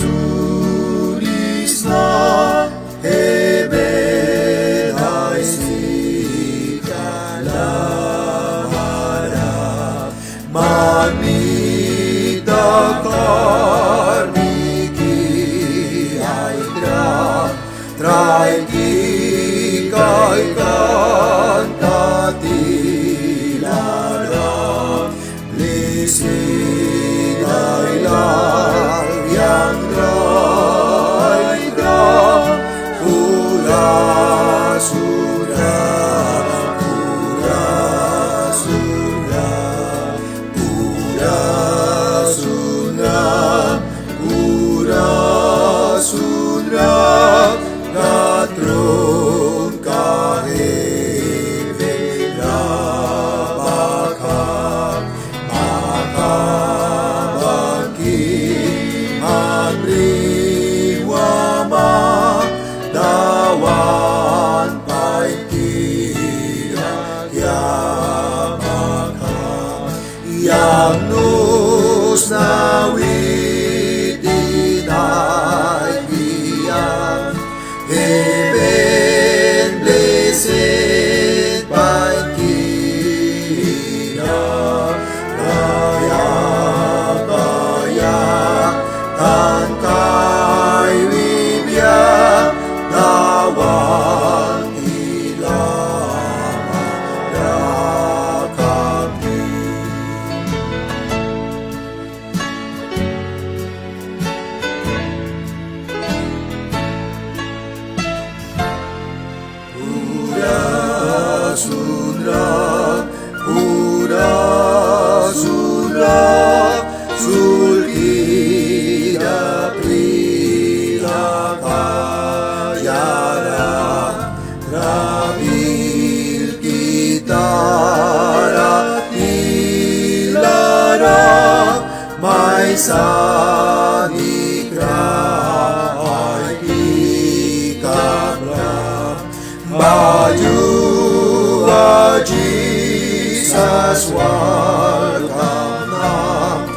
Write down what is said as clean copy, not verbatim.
sulis na heaven I see kalamara manita karmiki ay try ki kay kantatilara blessed ay lang yang raida pura sura pura sura pura sura pura sura katron kahebe rabaka makabaki abriwama dawan paitira yamaka yang nus nawidinay biyang heaven blessed by Kira Raya Kaya Tan Kai Wibya Dawang Ilama Rakami Pura sunra sulkida prila kayara rabil kitara tilara may sanikra ay ikabra Baju Jesus welcome now.